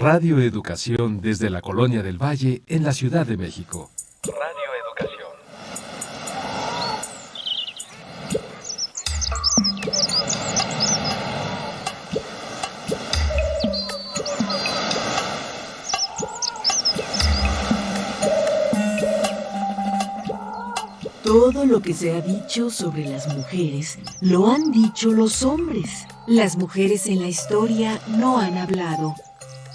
Radio Educación desde la Colonia del Valle en la Ciudad de México. Radio Educación. Todo lo que se ha dicho sobre las mujeres lo han dicho los hombres. Las mujeres en la historia no han hablado.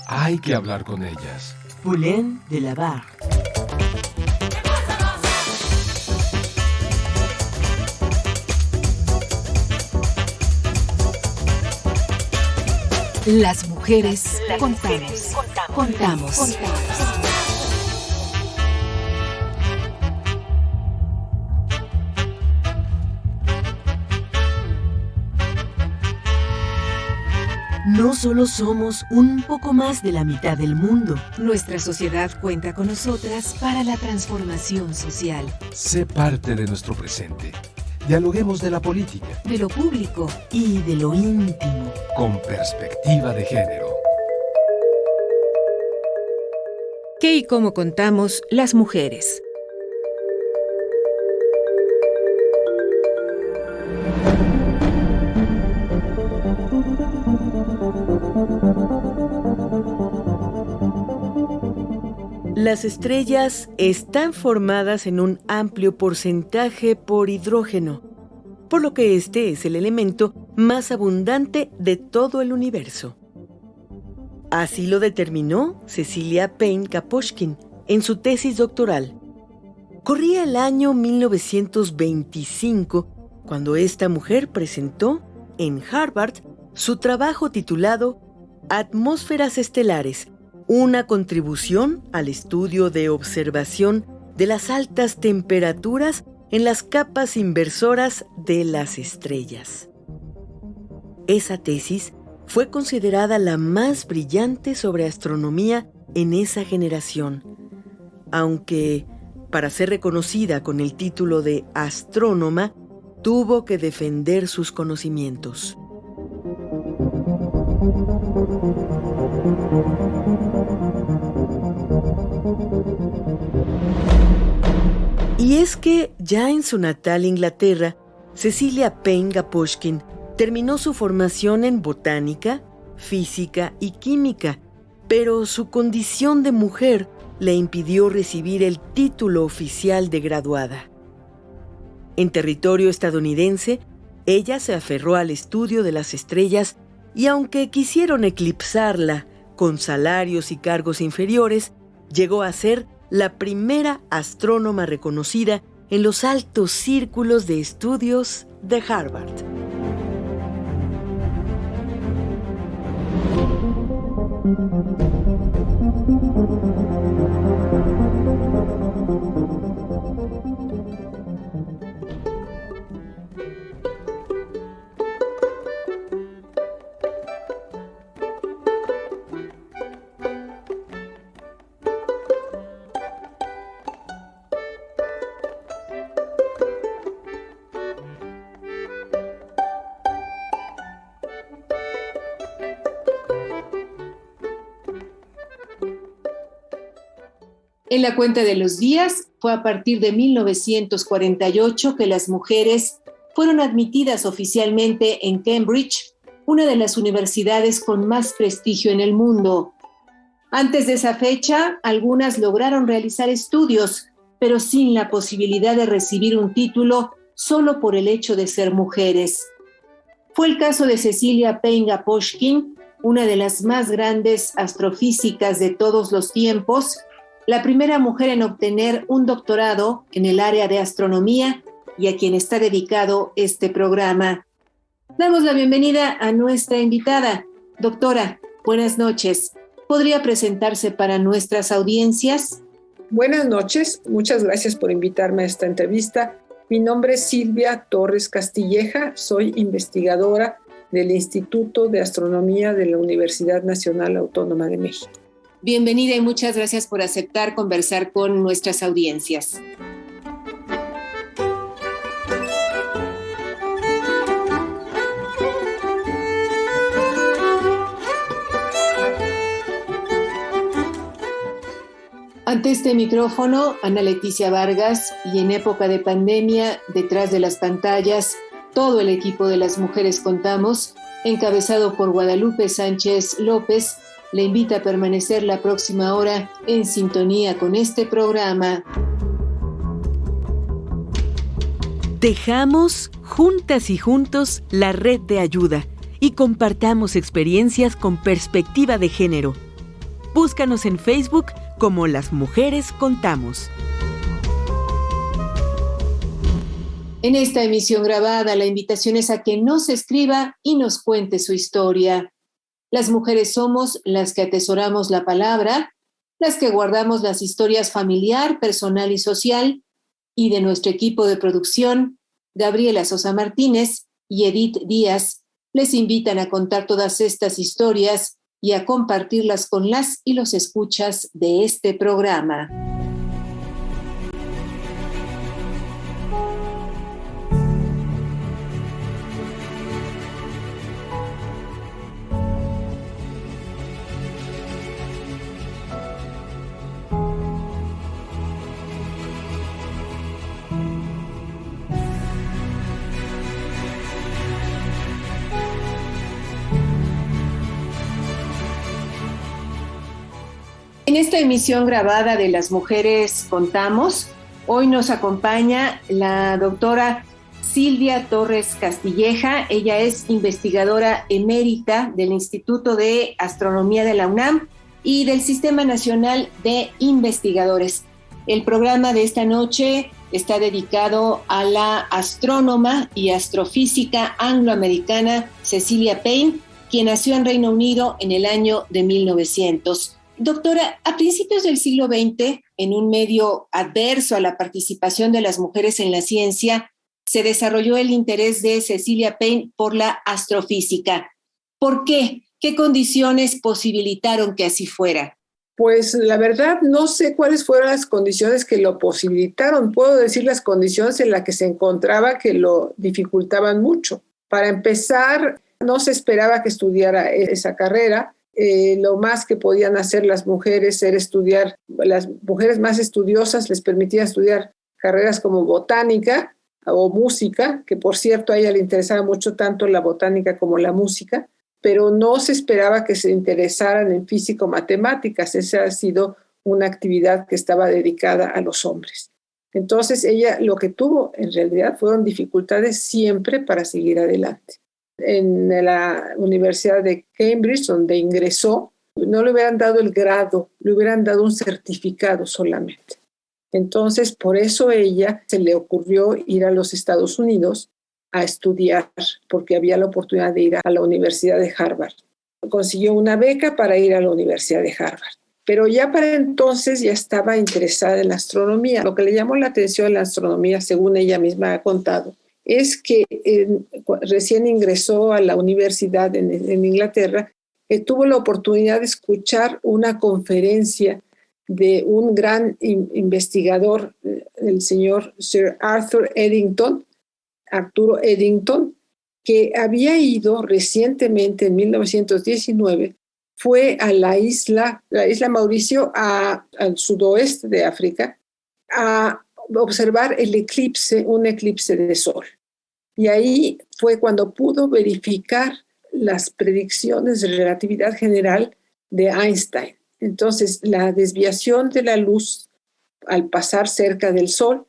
Hay que hablar con ellas. Poulain de la Barre. Las mujeres contamos. No solo somos un poco más de la mitad del mundo. Nuestra sociedad cuenta con nosotras para la transformación social. Sé parte de nuestro presente. Dialoguemos de la política, de lo público y de lo íntimo. Con perspectiva de género. ¿Qué y cómo contamos las mujeres? Las estrellas están formadas en un amplio porcentaje por hidrógeno, por lo que este es el elemento más abundante de todo el universo. Así lo determinó Cecilia Payne-Gaposchkin en su tesis doctoral. Corría el año 1925 cuando esta mujer presentó en Harvard su trabajo titulado Atmósferas estelares, una contribución al estudio de observación de las altas temperaturas en las capas inversoras de las estrellas. Esa tesis fue considerada la más brillante sobre astronomía en esa generación, aunque, para ser reconocida con el título de astrónoma, tuvo que defender sus conocimientos. Y es que ya en su natal Inglaterra, Cecilia Payne-Gaposchkin terminó su formación en botánica, física y química, pero su condición de mujer le impidió recibir el título oficial de graduada. En territorio estadounidense, ella se aferró al estudio de las estrellas y aunque quisieron eclipsarla con salarios y cargos inferiores, llegó a ser la primera astrónoma reconocida en los altos círculos de estudios de Harvard. En la cuenta de los días, fue a partir de 1948 que las mujeres fueron admitidas oficialmente en Cambridge, una de las universidades con más prestigio en el mundo. Antes de esa fecha, algunas lograron realizar estudios, pero sin la posibilidad de recibir un título solo por el hecho de ser mujeres. Fue el caso de Cecilia Payne-Gaposchkin, una de las más grandes astrofísicas de todos los tiempos, la primera mujer en obtener un doctorado en el área de astronomía y a quien está dedicado este programa. Damos la bienvenida a nuestra invitada. Doctora, buenas noches. ¿Podría presentarse para nuestras audiencias? Buenas noches, muchas gracias por invitarme a esta entrevista. Mi nombre es Silvia Torres Castilleja, soy investigadora del Instituto de Astronomía de la Universidad Nacional Autónoma de México. Bienvenida y muchas gracias por aceptar conversar con nuestras audiencias. Ante este micrófono, Ana Leticia Vargas, y en época de pandemia, detrás de las pantallas, todo el equipo de Las Mujeres Contamos, encabezado por Guadalupe Sánchez López, le invita a permanecer la próxima hora en sintonía con este programa. Tejamos juntas y juntos la red de ayuda y compartamos experiencias con perspectiva de género. Búscanos en Facebook como Las Mujeres Contamos. En esta emisión grabada, la invitación es a que nos escriba y nos cuente su historia. Las mujeres somos las que atesoramos la palabra, las que guardamos las historias familiar, personal y social, y de nuestro equipo de producción, Gabriela Sosa Martínez y Edith Díaz, les invitan a contar todas estas historias y a compartirlas con las y los escuchas de este programa. En esta emisión grabada de Las Mujeres Contamos, hoy nos acompaña la doctora Silvia Torres Castilleja. Ella es investigadora emérita del Instituto de Astronomía de la UNAM y del Sistema Nacional de Investigadores. El programa de esta noche está dedicado a la astrónoma y astrofísica angloamericana Cecilia Payne, quien nació en Reino Unido en el año de 1900. Doctora, a principios del siglo XX, en un medio adverso a la participación de las mujeres en la ciencia, se desarrolló el interés de Cecilia Payne por la astrofísica. ¿Por qué? ¿Qué condiciones posibilitaron que así fuera? Pues la verdad no sé cuáles fueron las condiciones que lo posibilitaron. Puedo decir las condiciones en las que se encontraba que lo dificultaban mucho. Para empezar, no se esperaba que estudiara esa carrera. Lo más que podían hacer las mujeres era estudiar, las mujeres más estudiosas les permitía estudiar carreras como botánica o música, que por cierto a ella le interesaba mucho tanto la botánica como la música, pero no se esperaba que se interesaran en físico-matemáticas. Esa ha sido una actividad que estaba dedicada a los hombres. Entonces ella lo que tuvo en realidad fueron dificultades siempre para seguir adelante. En la Universidad de Cambridge, donde ingresó, no le hubieran dado el grado, le hubieran dado un certificado solamente. Entonces, por eso ella se le ocurrió ir a los Estados Unidos a estudiar, porque había la oportunidad de ir a la Universidad de Harvard. Consiguió una beca para ir a la Universidad de Harvard. Pero ya para entonces ya estaba interesada en la astronomía. Lo que le llamó la atención en la astronomía, según ella misma ha contado, es que recién ingresó a la universidad en Inglaterra, tuvo la oportunidad de escuchar una conferencia de un gran investigador, el señor Sir Arthur Eddington, Arturo Eddington, que había ido recientemente, en 1919, fue a la isla Mauricio, al sudoeste de África, a observar un eclipse de sol. Y ahí fue cuando pudo verificar las predicciones de relatividad general de Einstein. Entonces, la desviación de la luz al pasar cerca del sol,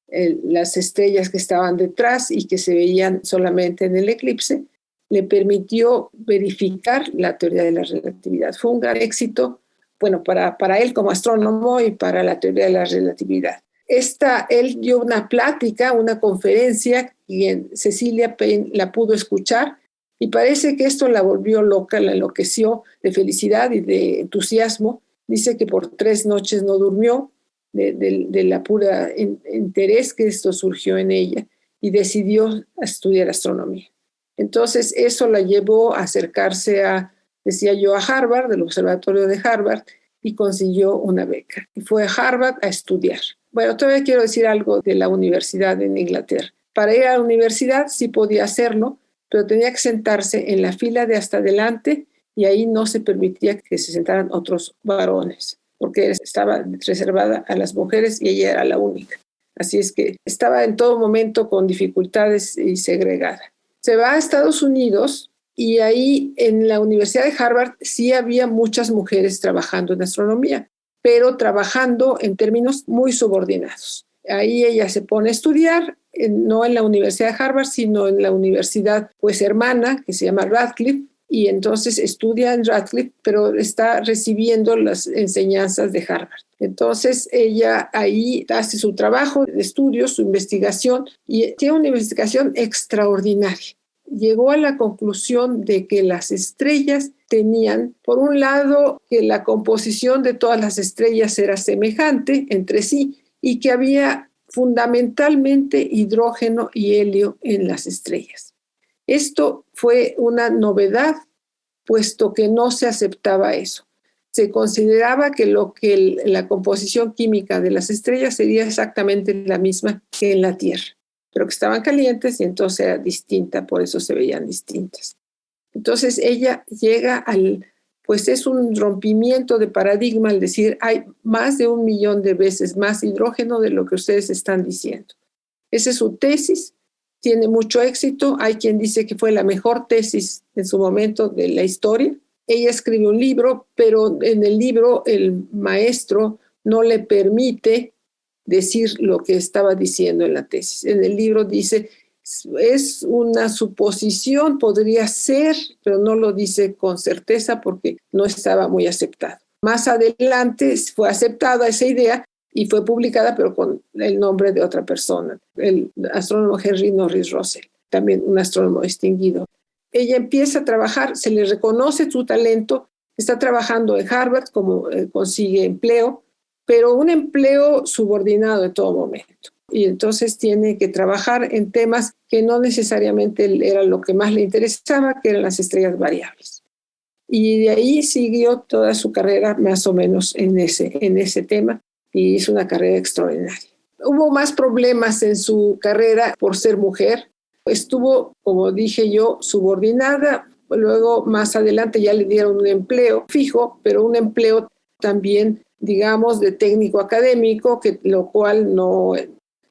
las estrellas que estaban detrás y que se veían solamente en el eclipse, le permitió verificar la teoría de la relatividad. Fue un gran éxito, bueno, para él como astrónomo y para la teoría de la relatividad. Él dio una plática, una conferencia, y Cecilia Payne la pudo escuchar, y parece que esto la volvió loca, la enloqueció de felicidad y de entusiasmo. Dice que por 3 noches no durmió de la pura interés que esto surgió en ella, y decidió estudiar astronomía. Entonces eso la llevó a acercarse a Harvard, del observatorio de Harvard, y consiguió una beca. Y fue a Harvard a estudiar. Bueno, todavía quiero decir algo de la universidad en Inglaterra. Para ir a la universidad sí podía hacerlo, pero tenía que sentarse en la fila de hasta adelante, y ahí no se permitía que se sentaran otros varones. porque estaba reservada a las mujeres y ella era la única. Así es que estaba en todo momento con dificultades y segregada. Se va a Estados Unidos y ahí en la Universidad de Harvard sí había muchas mujeres trabajando en astronomía, pero trabajando en términos muy subordinados. Ahí ella se pone a estudiar, no en la Universidad de Harvard, sino en la universidad pues hermana, que se llama Radcliffe, y entonces estudia en Radcliffe, pero está recibiendo las enseñanzas de Harvard. Entonces ella ahí hace su trabajo de estudio, su investigación, y tiene una investigación extraordinaria. Llegó a la conclusión de que las estrellas tenían, por un lado, que la composición de todas las estrellas era semejante entre sí y que había fundamentalmente hidrógeno y helio en las estrellas. Esto fue una novedad, puesto que no se aceptaba eso. Se consideraba que la composición química de las estrellas sería exactamente la misma que en la Tierra, pero que estaban calientes y entonces era distinta, por eso se veían distintas. Entonces ella llega pues es un rompimiento de paradigma al decir hay más de 1 millón de veces más hidrógeno de lo que ustedes están diciendo. Esa es su tesis, tiene mucho éxito, hay quien dice que fue la mejor tesis en su momento de la historia. Ella escribe un libro, pero en el libro el maestro no le permite decir lo que estaba diciendo en la tesis. En el libro dice, es una suposición, podría ser, pero no lo dice con certeza porque no estaba muy aceptado. Más adelante fue aceptada esa idea y fue publicada, pero con el nombre de otra persona, el astrónomo Henry Norris Russell, también un astrónomo distinguido. Ella empieza a trabajar, se le reconoce su talento, está trabajando en Harvard, consigue empleo, pero un empleo subordinado en todo momento. Y entonces tiene que trabajar en temas que no necesariamente era lo que más le interesaba, que eran las estrellas variables. Y de ahí siguió toda su carrera más o menos en ese tema y hizo una carrera extraordinaria. Hubo más problemas en su carrera por ser mujer. Estuvo, como dije yo, subordinada. Luego, más adelante, ya le dieron un empleo fijo, pero un empleo también, digamos, de técnico académico, lo cual no,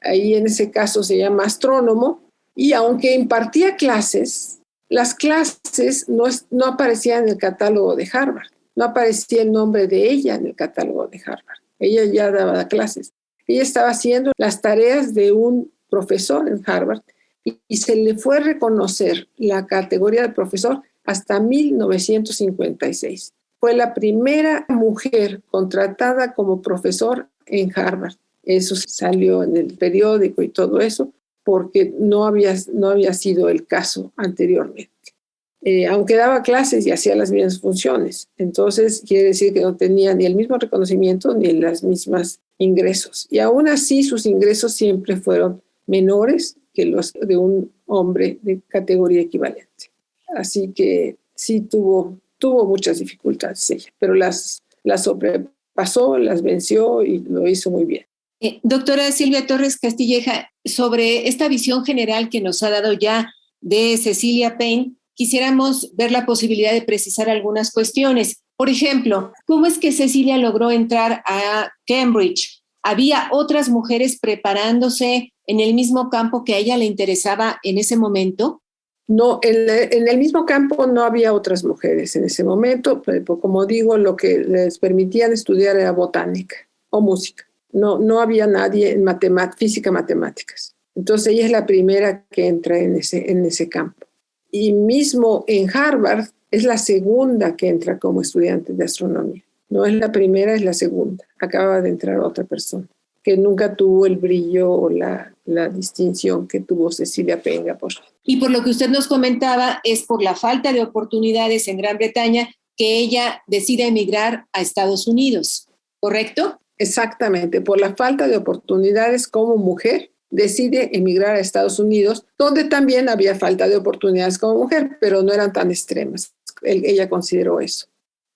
ahí en ese caso se llama astrónomo. Y aunque impartía clases, las clases no aparecían en el catálogo de Harvard. No aparecía el nombre de ella en el catálogo de Harvard. Ella ya daba clases. Ella estaba haciendo las tareas de un profesor en Harvard y se le fue a reconocer la categoría de profesor hasta 1956. Fue la primera mujer contratada como profesor en Harvard. Eso salió en el periódico y todo eso, porque no había sido el caso anteriormente. Aunque daba clases y hacía las mismas funciones. Entonces, quiere decir que no tenía ni el mismo reconocimiento ni las mismas ingresos. Y aún así, sus ingresos siempre fueron menores que los de un hombre de categoría equivalente. Así que sí tuvo muchas dificultades ella, pero las sobrepasó, las venció y lo hizo muy bien. Doctora Silvia Torres Castilleja, sobre esta visión general que nos ha dado ya de Cecilia Payne, quisiéramos ver la posibilidad de precisar algunas cuestiones. Por ejemplo, ¿cómo es que Cecilia logró entrar a Cambridge? ¿Había otras mujeres preparándose en el mismo campo que a ella le interesaba en ese momento? No, en el mismo campo no había otras mujeres en ese momento, pero como digo, lo que les permitían estudiar era botánica o música. No había nadie en física, matemáticas. Entonces ella es la primera que entra en ese campo. Y mismo en Harvard es la segunda que entra como estudiante de astronomía. No es la primera, es la segunda. Acaba de entrar otra persona que nunca tuvo el brillo o la distinción que tuvo Cecilia Payne. Y por lo que usted nos comentaba, es por la falta de oportunidades en Gran Bretaña que ella decide emigrar a Estados Unidos, ¿correcto? Exactamente, por la falta de oportunidades como mujer, decide emigrar a Estados Unidos, donde también había falta de oportunidades como mujer, pero no eran tan extremas. Ella consideró eso.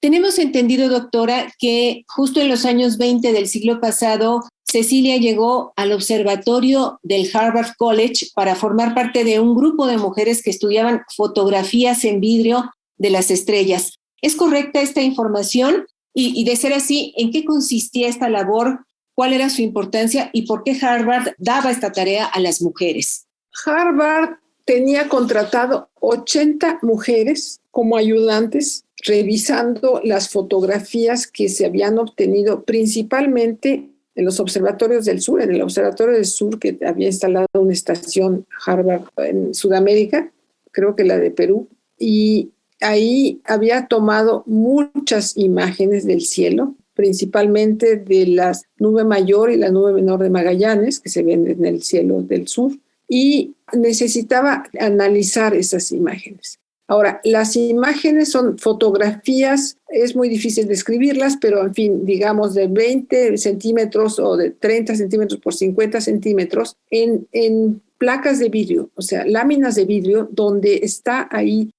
Tenemos entendido, doctora, que justo en los años 20 del siglo pasado, Cecilia llegó al observatorio del Harvard College para formar parte de un grupo de mujeres que estudiaban fotografías en vidrio de las estrellas. ¿Es correcta esta información? Y de ser así, ¿en qué consistía esta labor? ¿Cuál era su importancia y por qué Harvard daba esta tarea a las mujeres? Harvard tenía contratado 80 mujeres como ayudantes revisando las fotografías que se habían obtenido principalmente en los observatorios del sur, en el Observatorio del Sur que había instalado una estación Harvard en Sudamérica, creo que la de Perú, y ahí había tomado muchas imágenes del cielo, principalmente de la nube mayor y la nube menor de Magallanes, que se ven en el cielo del sur, y necesitaba analizar esas imágenes. Ahora, las imágenes son fotografías, es muy difícil describirlas, pero en fin, digamos de 20 centímetros o de 30 centímetros por 50 centímetros en placas de vidrio, o sea, láminas de vidrio donde está ahí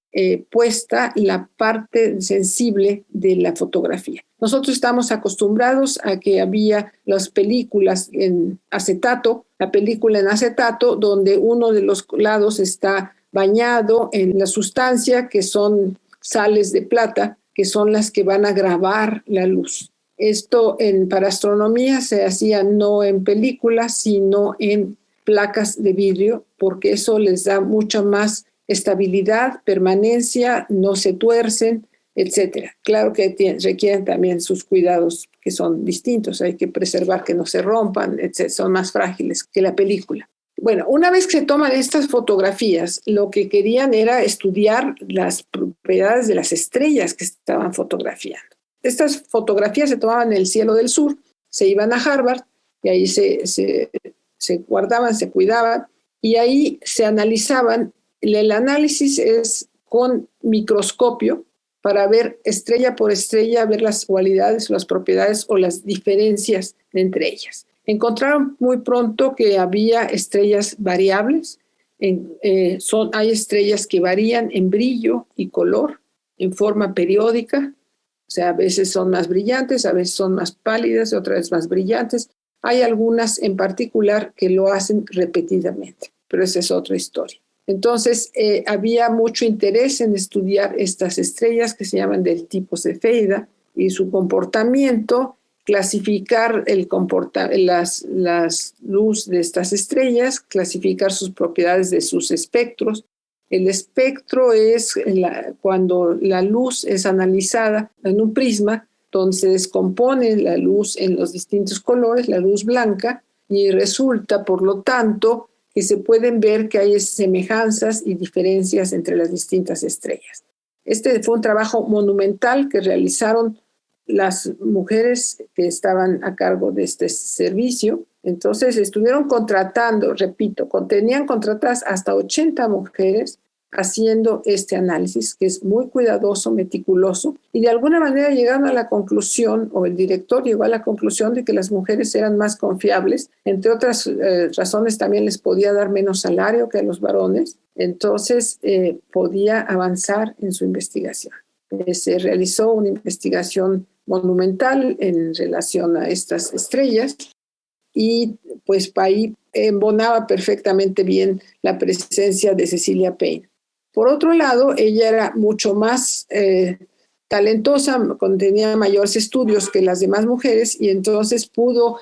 puesta la parte sensible de la fotografía. Nosotros estamos acostumbrados a que había las películas en acetato, la película en acetato, donde uno de los lados está bañado en la sustancia que son sales de plata, que son las que van a grabar la luz. Esto para astronomía se hacía no en películas, sino en placas de vidrio, porque eso les da mucha más estabilidad, permanencia, no se tuercen, etcétera. Claro que requieren también sus cuidados que son distintos, hay que preservar que no se rompan, etcétera, son más frágiles que la película. Bueno, una vez que se toman estas fotografías, lo que querían era estudiar las propiedades de las estrellas que estaban fotografiando. Estas fotografías se tomaban en el cielo del sur, se iban a Harvard y ahí se guardaban, se cuidaban y ahí se analizaban. El análisis es con microscopio para ver estrella por estrella, ver las cualidades, las propiedades o las diferencias entre ellas. Encontraron muy pronto que había estrellas variables. Hay estrellas que varían en brillo y color, en forma periódica. O sea, a veces son más brillantes, a veces son más pálidas, otras veces más brillantes. Hay algunas en particular que lo hacen repetidamente, pero esa es otra historia. Entonces, había mucho interés en estudiar estas estrellas que se llaman del tipo Cefeida y su comportamiento, clasificar las luz de estas estrellas, clasificar sus propiedades de sus espectros. El espectro es cuando la luz es analizada en un prisma, donde se descompone la luz en los distintos colores, la luz blanca, y resulta, por lo tanto, que se pueden ver que hay semejanzas y diferencias entre las distintas estrellas. Este fue un trabajo monumental que realizaron las mujeres que estaban a cargo de este servicio. Entonces estuvieron contratando, repito, tenían contratadas hasta 80 mujeres haciendo este análisis, que es muy cuidadoso, meticuloso, y de alguna manera llegaron a la conclusión, o el director llegó a la conclusión de que las mujeres eran más confiables. Entre otras razones, también les podía dar menos salario que a los varones, entonces podía avanzar en su investigación. Se realizó una investigación monumental en relación a estas estrellas y pues ahí embonaba perfectamente bien la presencia de Cecilia Payne. Por otro lado, ella era mucho más talentosa, tenía mayores estudios que las demás mujeres y entonces pudo,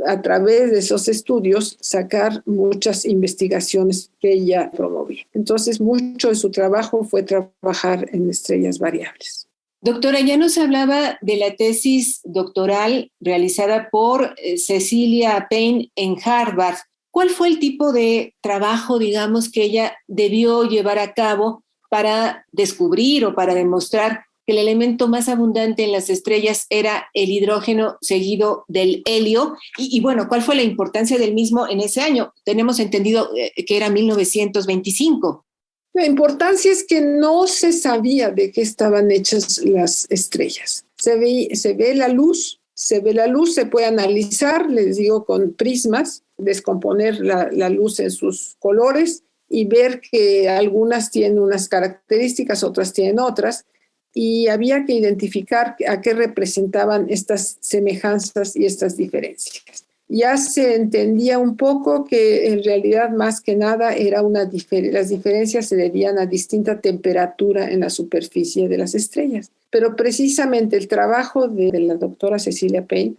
a través de esos estudios, sacar muchas investigaciones que ella promovía. Entonces, mucho de su trabajo fue trabajar en estrellas variables. Doctora, ya nos hablaba de la tesis doctoral realizada por Cecilia Payne en Harvard. ¿Cuál fue el tipo de trabajo, digamos, que ella debió llevar a cabo para descubrir o para demostrar que el elemento más abundante en las estrellas era el hidrógeno seguido del helio? Y bueno, ¿cuál fue la importancia del mismo en ese año? Tenemos entendido que era 1925. La importancia es que no se sabía de qué estaban hechas las estrellas. Se ve la luz, se puede analizar, les digo, con prismas, descomponer la luz en sus colores y ver que algunas tienen unas características, otras tienen otras, y había que identificar a qué representaban estas semejanzas y estas diferencias. Ya se entendía un poco que en realidad más que nada las diferencias se debían a distinta temperatura en la superficie de las estrellas. pero precisamente el trabajo de la doctora Cecilia Payne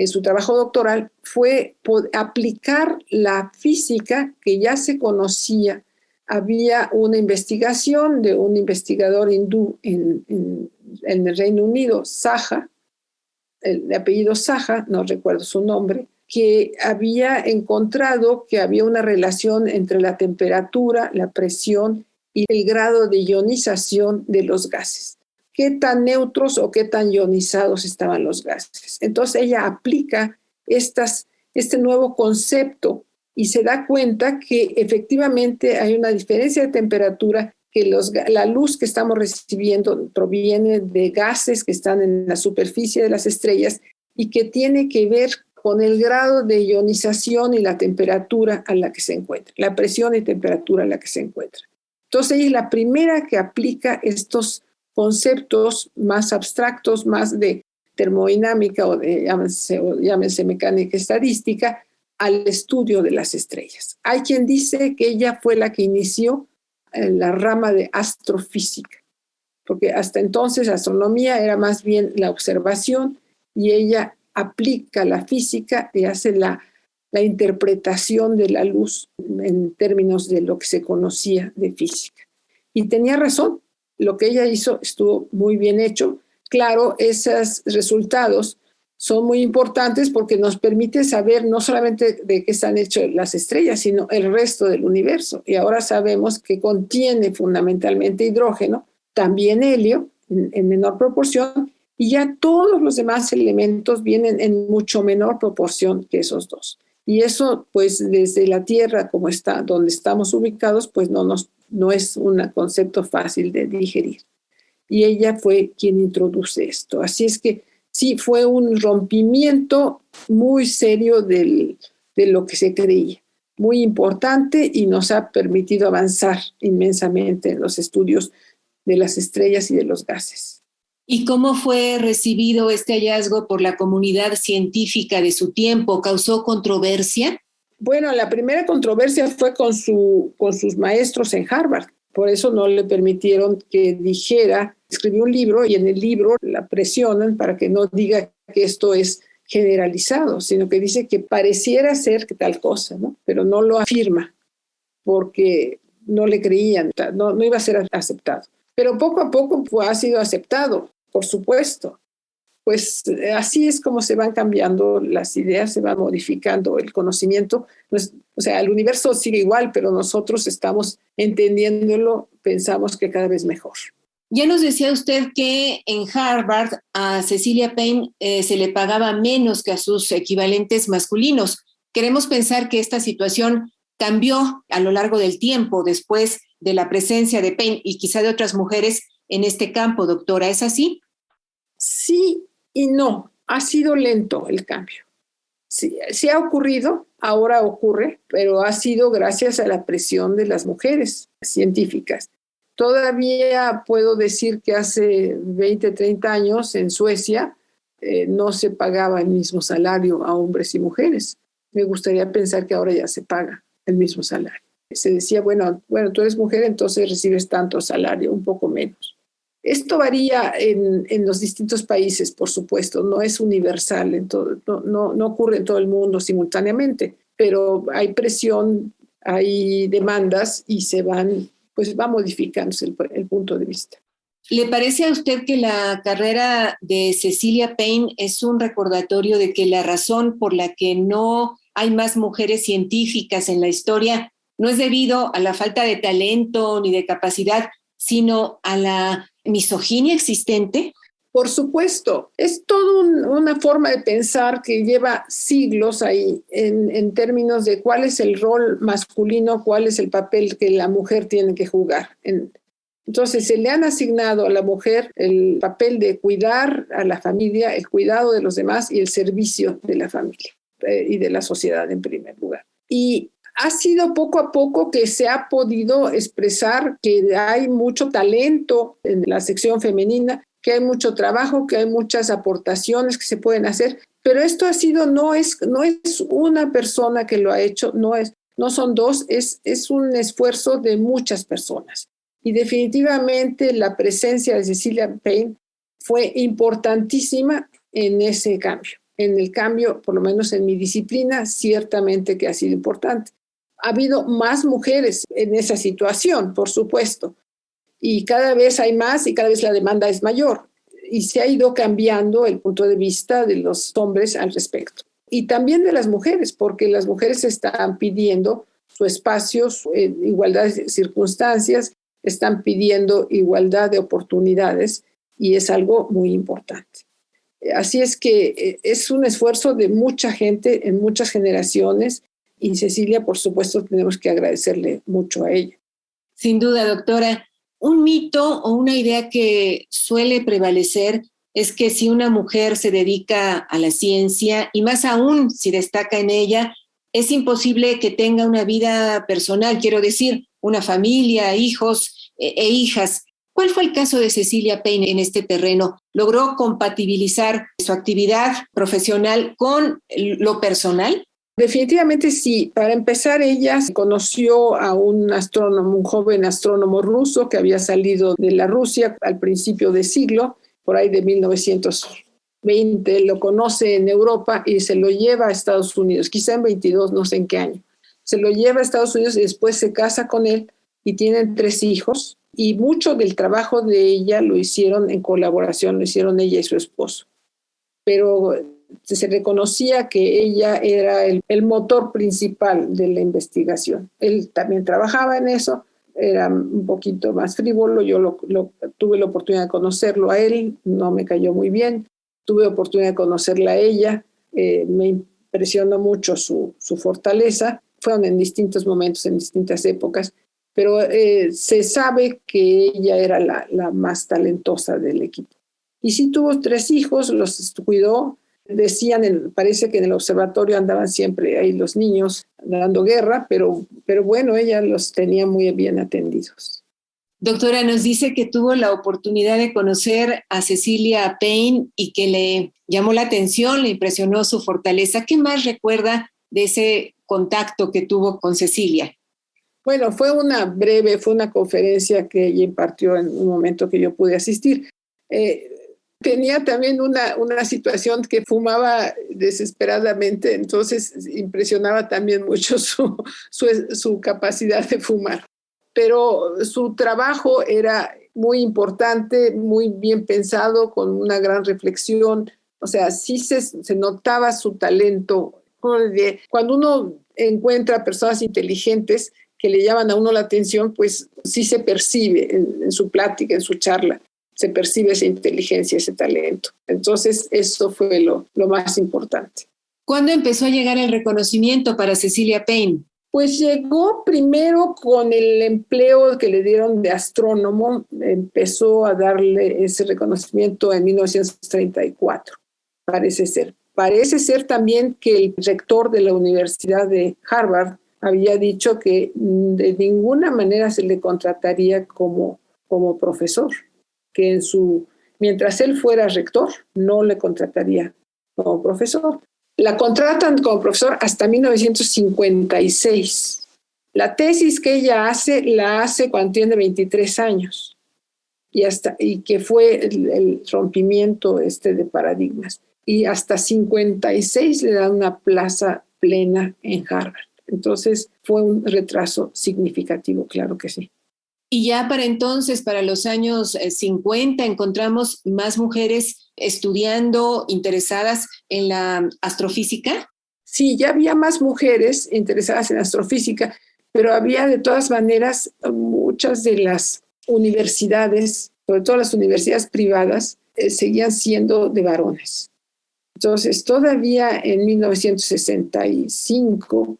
su trabajo doctoral fue aplicar la física que ya se conocía. Había una investigación de un investigador hindú en el Reino Unido, Saha, el apellido Saha, no recuerdo su nombre, que había encontrado que había una relación entre la temperatura, la presión y el grado de ionización de los gases. Qué tan neutros o qué tan ionizados estaban los gases. Entonces ella aplica este nuevo concepto y se da cuenta que efectivamente hay una diferencia de temperatura, que la luz que estamos recibiendo proviene de gases que están en la superficie de las estrellas y que tiene que ver con el grado de ionización y la temperatura a la que se encuentra, la presión y temperatura a la que se encuentra. Entonces ella es la primera que aplica estos conceptos más abstractos, más de termodinámica o llámense mecánica estadística, al estudio de las estrellas. Hay quien dice que ella fue la que inició la rama de astrofísica, porque hasta entonces astronomía era más bien la observación y ella aplica la física y hace la interpretación de la luz en términos de lo que se conocía de física. Y tenía razón. Lo que ella hizo estuvo muy bien hecho. Claro, esos resultados son muy importantes porque nos permite saber no solamente de qué están hechas las estrellas, sino el resto del universo. Y ahora sabemos que contiene fundamentalmente hidrógeno, también helio en menor proporción, y ya todos los demás elementos vienen en mucho menor proporción que esos dos. Y eso, pues, desde la Tierra, como está, donde estamos ubicados, pues no es un concepto fácil de digerir. Y ella fue quien introduce esto. Así es que sí, fue un rompimiento muy serio de lo que se creía, muy importante, y nos ha permitido avanzar inmensamente en los estudios de las estrellas y de los gases. ¿Y cómo fue recibido este hallazgo por la comunidad científica de su tiempo? ¿Causó controversia? Bueno, la primera controversia fue con sus maestros en Harvard. Por eso no le permitieron que dijera, escribió un libro y en el libro la presionan para que no diga que esto es generalizado, sino que dice que pareciera ser que tal cosa, ¿no? Pero no lo afirma porque no le creían, no iba a ser aceptado. Pero poco a poco ha sido aceptado, por supuesto. Pues así es como se van cambiando las ideas, se va modificando el conocimiento. Pues, o sea, el universo sigue igual, pero nosotros estamos entendiéndolo, pensamos que cada vez mejor. Ya nos decía usted que en Harvard a Cecilia Payne se le pagaba menos que a sus equivalentes masculinos. Queremos pensar que esta situación cambió a lo largo del tiempo después de la presencia de Payne y quizá de otras mujeres en este campo, doctora. ¿Es así? Sí y no. Ha sido lento el cambio. Sí ha ocurrido, ahora ocurre, pero ha sido gracias a la presión de las mujeres científicas. Todavía puedo decir que hace 20, 30 años en Suecia no se pagaba el mismo salario a hombres y mujeres. Me gustaría pensar que ahora ya se paga el mismo salario. Se decía, bueno, tú eres mujer, entonces recibes tanto salario, un poco menos. Esto varía en los distintos países, por supuesto, no es universal, no ocurre en todo el mundo simultáneamente, pero hay presión, hay demandas y va modificándose el punto de vista. ¿Le parece a usted que la carrera de Cecilia Payne es un recordatorio de que la razón por la que no hay más mujeres científicas en la historia no es debido a la falta de talento ni de capacidad, sino a la misoginia existente? Por supuesto, es toda una forma de pensar que lleva siglos ahí en términos de cuál es el rol masculino, cuál es el papel que la mujer tiene que jugar. Entonces se le han asignado a la mujer el papel de cuidar a la familia, el cuidado de los demás y el servicio de la familia y de la sociedad en primer lugar. Y ha sido poco a poco que se ha podido expresar que hay mucho talento en la sección femenina, que hay mucho trabajo, que hay muchas aportaciones que se pueden hacer, pero esto no es una persona que lo ha hecho, no son dos, es un esfuerzo de muchas personas. Y definitivamente la presencia de Cecilia Payne fue importantísima en ese cambio. En el cambio, por lo menos en mi disciplina, ciertamente que ha sido importante. Ha habido más mujeres en esa situación, por supuesto, y cada vez hay más y cada vez la demanda es mayor. Y se ha ido cambiando el punto de vista de los hombres al respecto. Y también de las mujeres, porque las mujeres están pidiendo su espacio, su igualdad de circunstancias, están pidiendo igualdad de oportunidades y es algo muy importante. Así es que es un esfuerzo de mucha gente en muchas generaciones y Cecilia, por supuesto, tenemos que agradecerle mucho a ella. Sin duda, doctora. Un mito o una idea que suele prevalecer es que si una mujer se dedica a la ciencia, y más aún si destaca en ella, es imposible que tenga una vida personal, quiero decir, una familia, hijos e hijas. ¿Cuál fue el caso de Cecilia Payne en este terreno? ¿Logró compatibilizar su actividad profesional con lo personal? Definitivamente sí. Para empezar, ella conoció a un astrónomo, un joven astrónomo ruso que había salido de la Rusia al principio del siglo, por ahí de 1920, lo conoce en Europa y se lo lleva a Estados Unidos, quizá en 22, no sé en qué año. Se lo lleva a Estados Unidos y después se casa con él y tienen 3 hijos y mucho del trabajo de ella lo hicieron en colaboración, lo hicieron ella y su esposo. Pero se reconocía que ella era el motor principal de la investigación. Él también trabajaba en eso, era un poquito más frívolo, yo tuve la oportunidad de conocerlo a él, no me cayó muy bien, tuve oportunidad de conocerla a ella, me impresionó mucho su fortaleza, fueron en distintos momentos, en distintas épocas, pero se sabe que ella era la más talentosa del equipo. Y sí tuvo 3 hijos, los cuidó. Decían, parece que en el observatorio andaban siempre ahí los niños dando guerra, pero bueno, ella los tenía muy bien atendidos. Doctora, nos dice que tuvo la oportunidad de conocer a Cecilia Payne y que le llamó la atención, le impresionó su fortaleza. ¿Qué más recuerda de ese contacto que tuvo con Cecilia? Bueno, fue una conferencia que ella impartió en un momento que yo pude asistir. Tenía también una situación que fumaba desesperadamente, entonces impresionaba también mucho su capacidad de fumar. Pero su trabajo era muy importante, muy bien pensado, con una gran reflexión. O sea, sí se notaba su talento. Cuando uno encuentra personas inteligentes que le llaman a uno la atención, pues sí se percibe en su plática, en su charla. Se percibe esa inteligencia, ese talento. Entonces, eso fue lo más importante. ¿Cuándo empezó a llegar el reconocimiento para Cecilia Payne? Pues llegó primero con el empleo que le dieron de astrónomo, empezó a darle ese reconocimiento en 1934, parece ser. Parece ser también que el rector de la Universidad de Harvard había dicho que de ninguna manera se le contrataría como profesor, que mientras él fuera rector, no le contrataría como profesor. La contratan como profesor hasta 1956. La tesis que ella la hace cuando tiene 23 años y que fue el rompimiento de paradigmas. Y hasta 56 le dan una plaza plena en Harvard. Entonces fue un retraso significativo, claro que sí. Y ya para entonces, para los años 50, encontramos más mujeres estudiando, interesadas en la astrofísica. Sí, ya había más mujeres interesadas en astrofísica, pero había de todas maneras muchas de las universidades, sobre todo las universidades privadas, seguían siendo de varones. Entonces, todavía en 1965,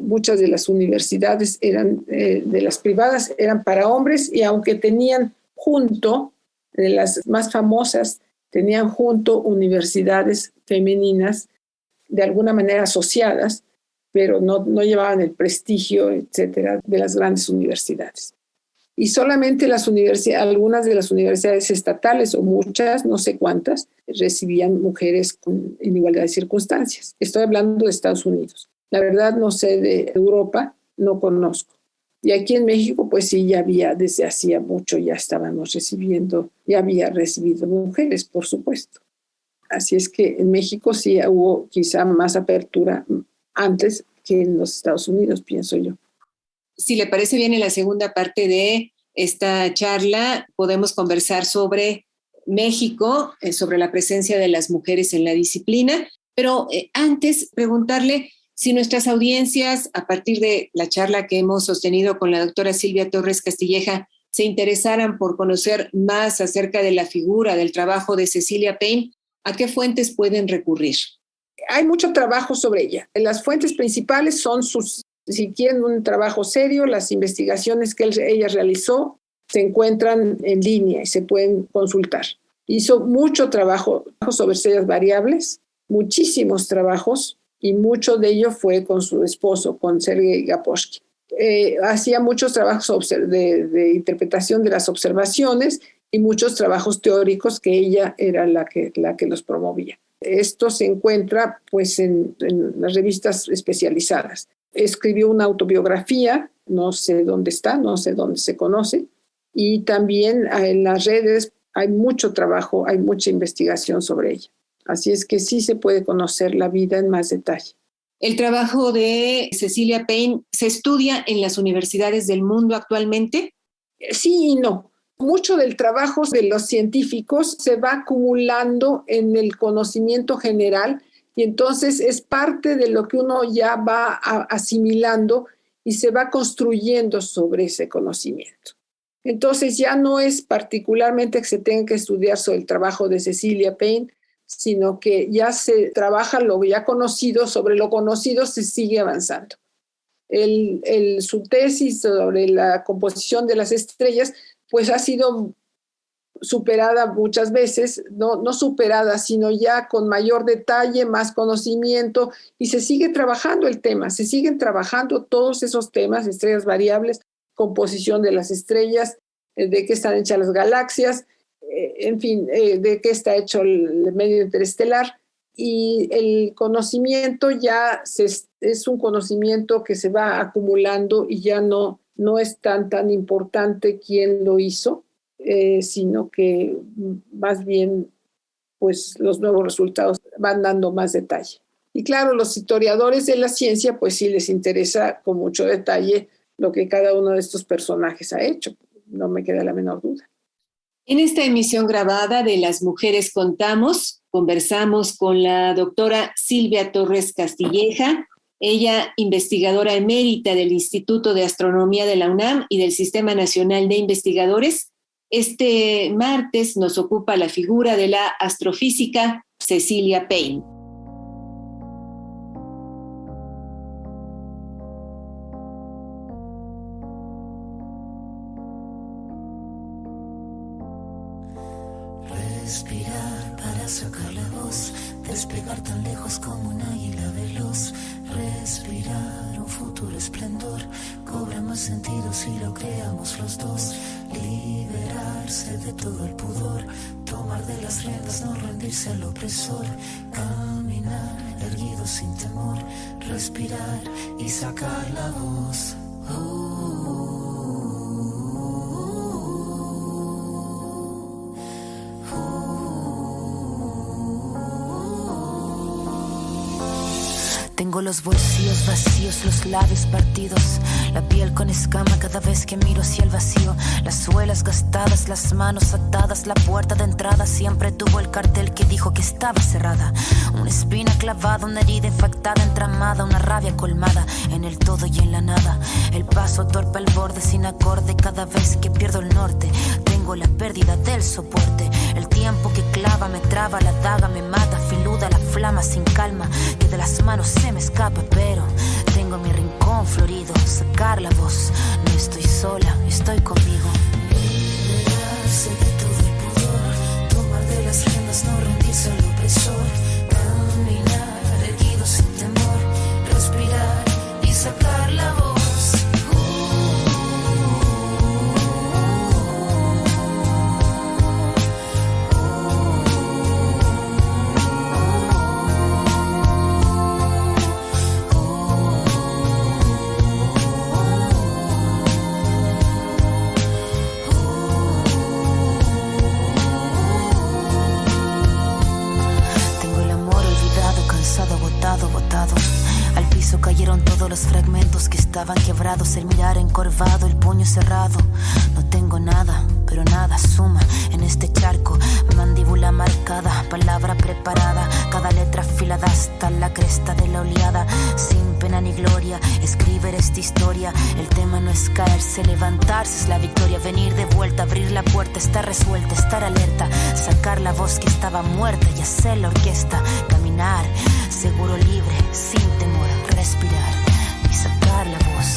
muchas de las universidades de las privadas eran para hombres y aunque tenían junto, de las más famosas, tenían junto universidades femeninas de alguna manera asociadas, pero no llevaban el prestigio, etcétera, de las grandes universidades. Y solamente algunas de las universidades estatales, o muchas, no sé cuántas, recibían mujeres en igualdad de circunstancias. Estoy hablando de Estados Unidos. La verdad no sé de Europa, no conozco. Y aquí en México, pues sí, ya había, desde hacía mucho, ya estábamos recibiendo, ya había recibido mujeres, por supuesto. Así es que en México sí hubo quizá más apertura antes que en los Estados Unidos, pienso yo. Si le parece bien, en la segunda parte de esta charla podemos conversar sobre México, sobre la presencia de las mujeres en la disciplina, pero antes preguntarle si nuestras audiencias, a partir de la charla que hemos sostenido con la doctora Silvia Torres Castilleja, se interesaran por conocer más acerca de la figura, del trabajo de Cecilia Payne, ¿a qué fuentes pueden recurrir? Hay mucho trabajo sobre ella. Las fuentes principales son si quieren un trabajo serio, las investigaciones que ella realizó se encuentran en línea y se pueden consultar. Hizo mucho trabajo sobre estrellas variables, muchísimos trabajos, y mucho de ello fue con su esposo, con Sergei Gaposchkin. Hacía muchos trabajos de interpretación de las observaciones y muchos trabajos teóricos que ella era la que los promovía. Esto se encuentra pues, en las revistas especializadas. Escribió una autobiografía, no sé dónde está, no sé dónde se conoce, y también en las redes hay mucho trabajo, hay mucha investigación sobre ella. Así es que sí se puede conocer la vida en más detalle. ¿El trabajo de Cecilia Payne se estudia en las universidades del mundo actualmente? Sí y no. Mucho del trabajo de los científicos se va acumulando en el conocimiento general y entonces es parte de lo que uno ya va asimilando y se va construyendo sobre ese conocimiento. Entonces ya no es particularmente que se tenga que estudiar sobre el trabajo de Cecilia Payne, sino que ya se trabaja lo ya conocido, sobre lo conocido se sigue avanzando. Su tesis sobre la composición de las estrellas pues ha sido superada muchas veces, no superada, sino ya con mayor detalle, más conocimiento, y se sigue trabajando el tema, se siguen trabajando todos esos temas, estrellas variables, composición de las estrellas, de qué están hechas las galaxias, en fin, de qué está hecho el medio interestelar, y el conocimiento ya es un conocimiento que se va acumulando y ya no es tan importante quién lo hizo, sino que más bien pues, los nuevos resultados van dando más detalle. Y claro, los historiadores de la ciencia pues sí les interesa con mucho detalle lo que cada uno de estos personajes ha hecho, no me queda la menor duda. En esta emisión grabada de Las Mujeres Contamos, conversamos con la doctora Silvia Torres Castilleja, ella investigadora emérita del Instituto de Astronomía de la UNAM y del Sistema Nacional de Investigadores. Este martes nos ocupa la figura de la astrofísica Cecilia Payne. Respirar para sacar la voz, despegar tan lejos como un águila veloz. Respirar un futuro esplendor, cobra más sentido si lo creamos los dos. Liberarse de todo el pudor, tomar de las riendas, no rendirse al opresor. Caminar erguido sin temor, respirar y sacar la voz. Tengo los bolsillos vacíos, los labios partidos, la piel con escama cada vez que miro hacia el vacío. Las suelas gastadas, las manos atadas, la puerta de entrada siempre tuvo el cartel que dijo que estaba cerrada. Una espina clavada, una herida infectada, entramada, una rabia colmada en el todo y en la nada. El paso torpe al borde sin acorde cada vez que pierdo el norte. Tengo la pérdida del soporte, el tiempo que clava me traba, la daga me mata, filuda la flama sin calma, que de las manos se me escapa, pero tengo mi rincón florido, sacar la voz, no estoy sola, estoy conmigo. Liberarse de todo el pudor, tomar de las riendas, no rendirse al opresor, caminar erguido sin temor, respirar y sacar la voz. Recuerdo los fragmentos que estaban quebrados, el mirar encorvado, el puño cerrado. No tengo nada, pero nada suma en este charco. Mandíbula marcada, palabra preparada, cada letra afilada hasta la cresta de la oleada. Sin pena ni gloria, escribir esta historia. El tema no es caerse, levantarse es la victoria. Venir de vuelta, abrir la puerta, estar resuelta, estar alerta, sacar la voz que estaba muerta y hacer la orquesta. Caminar, seguro, libre, sin temor, respirar y sacar la voz.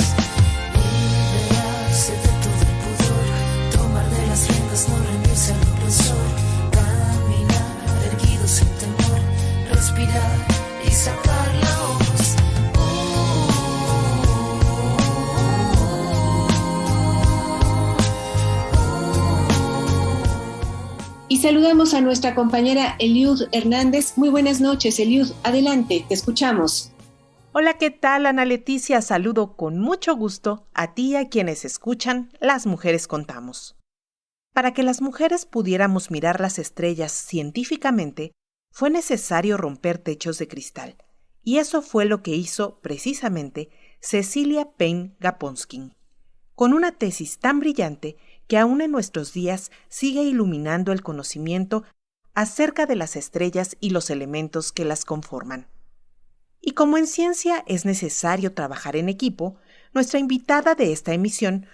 Liberarse de todo el pudor, tomar de las riendas, no rendirse al opresor. Caminar, erguido sin temor, respirar y sacar la voz. Y saludamos a nuestra compañera Eliud Hernández. Muy buenas noches, Eliud. Adelante, te escuchamos. Hola, ¿qué tal, Ana Leticia? Saludo con mucho gusto a ti y a quienes escuchan Las Mujeres Contamos. Para que las mujeres pudiéramos mirar las estrellas científicamente, fue necesario romper techos de cristal. Y eso fue lo que hizo, precisamente, Cecilia Payne-Gaposchkin, con una tesis tan brillante que aún en nuestros días sigue iluminando el conocimiento acerca de las estrellas y los elementos que las conforman. Y como en ciencia es necesario trabajar en equipo, nuestra invitada de esta emisión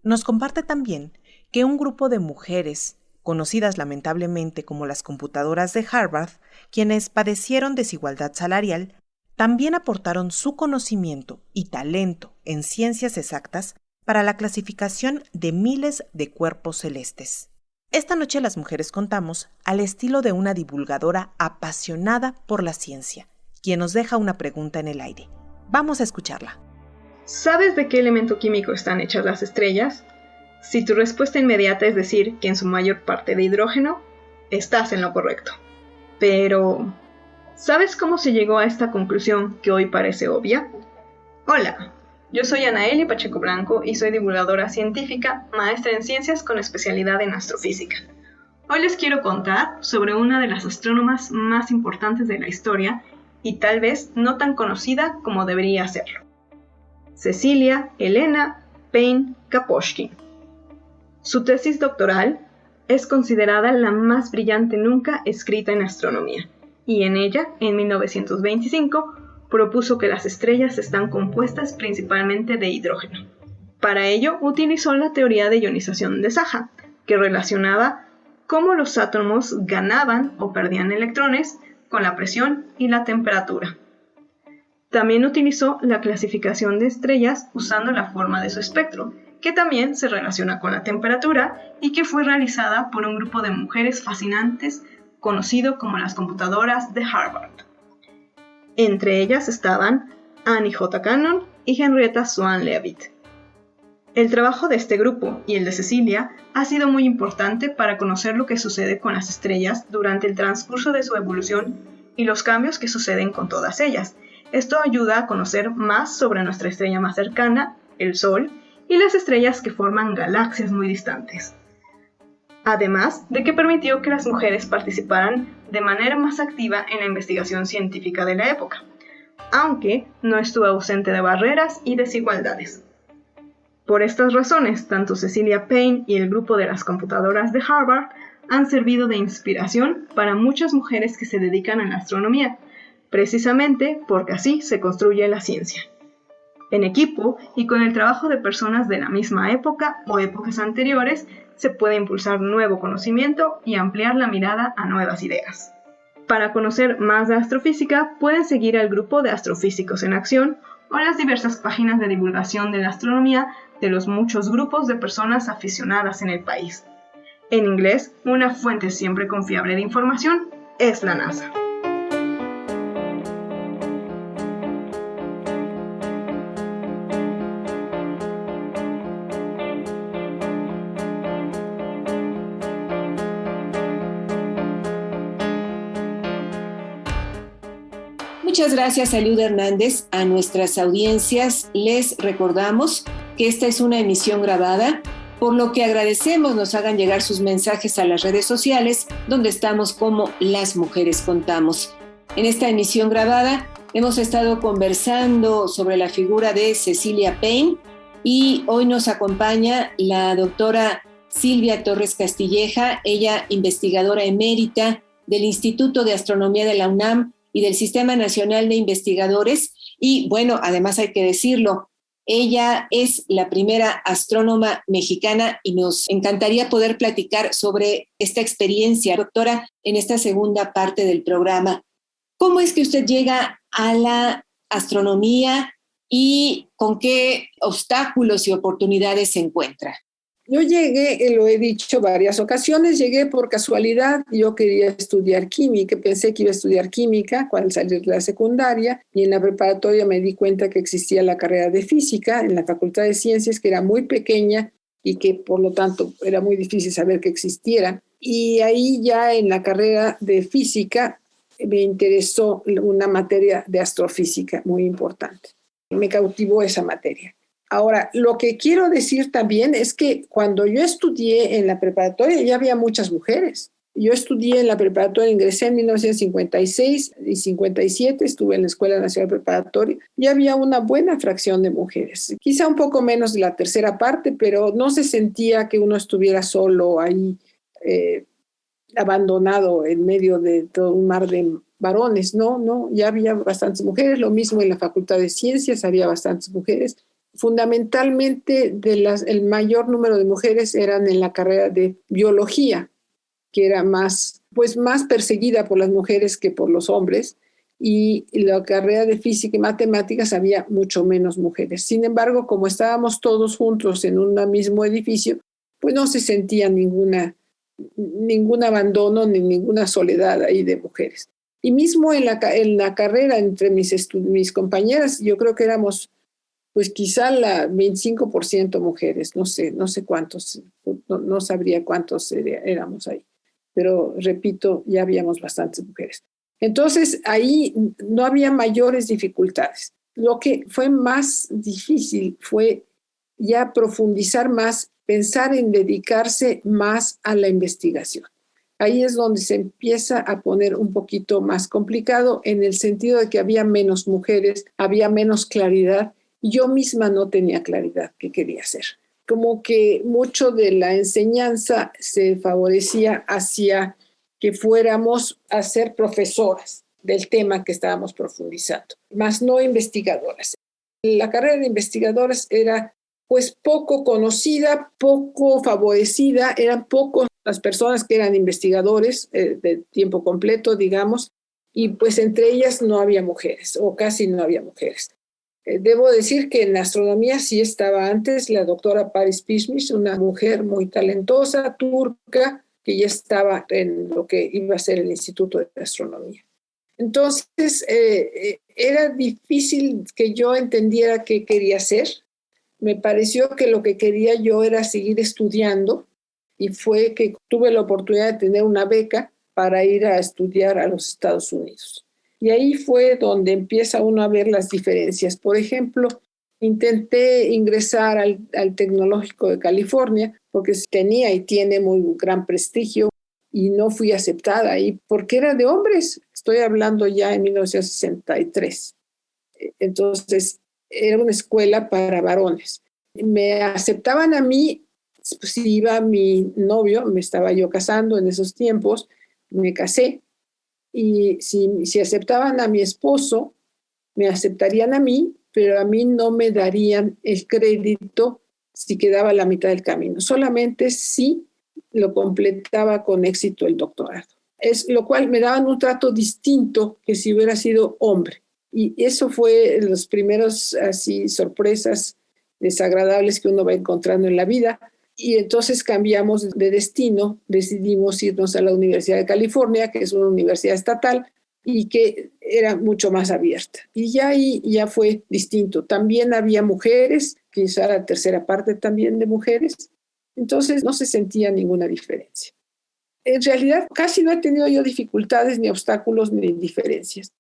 nos comparte también que un grupo de mujeres, conocidas lamentablemente como las computadoras de Harvard, quienes padecieron desigualdad salarial, también aportaron su conocimiento y talento en ciencias exactas para la clasificación de miles de cuerpos celestes. Esta noche Las Mujeres Contamos al estilo de una divulgadora apasionada por la ciencia, quien nos deja una pregunta en el aire. Vamos a escucharla. ¿Sabes de qué elemento químico están hechas las estrellas? Si tu respuesta inmediata es decir que en su mayor parte de hidrógeno, estás en lo correcto. Pero, ¿sabes cómo se llegó a esta conclusión que hoy parece obvia? Hola. Yo soy Anaeli Pacheco Blanco y soy divulgadora científica, maestra en ciencias con especialidad en astrofísica. Hoy les quiero contar sobre una de las astrónomas más importantes de la historia y tal vez no tan conocida como debería serlo. Cecilia Helena Payne-Gaposchkin. Su tesis doctoral es considerada la más brillante nunca escrita en astronomía, y en ella, en 1925, propuso que las estrellas están compuestas principalmente de hidrógeno. Para ello, utilizó la teoría de ionización de Saja, que relacionaba cómo los átomos ganaban o perdían electrones con la presión y la temperatura. También utilizó la clasificación de estrellas usando la forma de su espectro, que también se relaciona con la temperatura y que fue realizada por un grupo de mujeres fascinantes conocido como las computadoras de Harvard. Entre ellas estaban Annie J. Cannon y Henrietta Swan Leavitt. El trabajo de este grupo y el de Cecilia ha sido muy importante para conocer lo que sucede con las estrellas durante el transcurso de su evolución y los cambios que suceden con todas ellas. Esto ayuda a conocer más sobre nuestra estrella más cercana, el Sol, y las estrellas que forman galaxias muy distantes. Además de que permitió que las mujeres participaran de manera más activa en la investigación científica de la época, aunque no estuvo ausente de barreras y desigualdades. Por estas razones, tanto Cecilia Payne y el grupo de las computadoras de Harvard han servido de inspiración para muchas mujeres que se dedican a la astronomía, precisamente porque así se construye la ciencia. En equipo y con el trabajo de personas de la misma época o épocas anteriores, se puede impulsar nuevo conocimiento y ampliar la mirada a nuevas ideas. Para conocer más de astrofísica, pueden seguir al grupo de Astrofísicos en Acción o las diversas páginas de divulgación de la astronomía de los muchos grupos de personas aficionadas en el país. En inglés, una fuente siempre confiable de información es la NASA. Muchas gracias, Eliud Hernández. A nuestras audiencias les recordamos que esta es una emisión grabada, por lo que agradecemos nos hagan llegar sus mensajes a las redes sociales, donde estamos como Las Mujeres Contamos. En esta emisión grabada Hemos estado conversando sobre la figura de Cecilia Payne y hoy nos acompaña la doctora Silvia Torres Castilleja, ella investigadora emérita del Instituto de Astronomía de la UNAM y del Sistema Nacional de Investigadores. Y bueno, además hay que decirlo, ella es la primera astrónoma mexicana y nos encantaría poder platicar sobre esta experiencia. Doctora, en esta segunda parte del programa, ¿cómo es que usted llega a la astronomía y con qué obstáculos y oportunidades se encuentra? Yo llegué, lo he dicho varias ocasiones, llegué por casualidad. Yo quería estudiar química, pensé que iba a estudiar química cuando salí de la secundaria, y en la preparatoria me di cuenta que existía la carrera de física en la Facultad de Ciencias, que era muy pequeña y que por lo tanto era muy difícil saber que existiera. Y ahí ya en la carrera de física me interesó una materia de astrofísica muy importante. Me cautivó esa materia. Ahora, lo que quiero decir también es que cuando yo estudié en la preparatoria ya había muchas mujeres. Yo estudié en la preparatoria, ingresé en 1956 y 57, estuve en la Escuela Nacional Preparatoria, y había una buena fracción de mujeres. Quizá un poco menos de la tercera parte, pero no se sentía que uno estuviera solo ahí, abandonado en medio de todo un mar de varones. No, ya había bastantes mujeres. Lo mismo en la Facultad de Ciencias, había bastantes mujeres. Fundamentalmente el mayor número de mujeres eran en la carrera de biología, que era más perseguida por las mujeres que por los hombres, y la carrera de física y matemáticas había mucho menos mujeres. Sin embargo, como estábamos todos juntos en un mismo edificio, pues no se sentía ningún abandono ni ninguna soledad ahí de mujeres. Y mismo en la carrera entre mis compañeras, yo creo que éramos pues quizá la 25% mujeres, no sé cuántos, no sabría cuántos éramos ahí, pero repito, ya habíamos bastantes mujeres. Entonces ahí no había mayores dificultades. Lo que fue más difícil fue ya profundizar más, pensar en dedicarse más a la investigación. Ahí es donde se empieza a poner un poquito más complicado, en el sentido de que había menos mujeres, había menos claridad. Yo misma no tenía claridad qué quería hacer. Como que mucho de la enseñanza se favorecía hacia que fuéramos a ser profesoras del tema que estábamos profundizando, más no investigadoras. La carrera de investigadoras era pues poco conocida, poco favorecida, eran pocos las personas que eran investigadores de tiempo completo, digamos, y pues entre ellas no había mujeres, o casi no había mujeres. Debo decir que en astronomía sí estaba antes la doctora Paris Pişmiş, una mujer muy talentosa, turca, que ya estaba en lo que iba a ser el Instituto de Astronomía. Entonces, era difícil que yo entendiera qué quería hacer. Me pareció que lo que quería yo era seguir estudiando, y fue que tuve la oportunidad de tener una beca para ir a estudiar a los Estados Unidos. Y ahí fue donde empieza uno a ver las diferencias. Por ejemplo, intenté ingresar al Tecnológico de California porque tenía y tiene muy gran prestigio, y no fui aceptada ahí porque era de hombres. Estoy hablando ya en 1963. Entonces, era una escuela para varones. Me aceptaban a mí, pues, si iba mi novio, me estaba yo casando en esos tiempos, me casé. Y si aceptaban a mi esposo, me aceptarían a mí, pero a mí no me darían el crédito si quedaba a la mitad del camino, solamente si lo completaba con éxito el doctorado. Lo cual me daban un trato distinto que si hubiera sido hombre. Y eso fue los primeros así sorpresas desagradables que uno va encontrando en la vida. Y entonces cambiamos de destino, decidimos irnos a la Universidad de California, que es una universidad estatal y que era mucho más abierta. Y ya ahí ya fue distinto. También había mujeres, quizá la tercera parte también de mujeres. Entonces no se sentía ninguna diferencia. En realidad casi no he tenido yo dificultades, ni obstáculos, ni diferencias.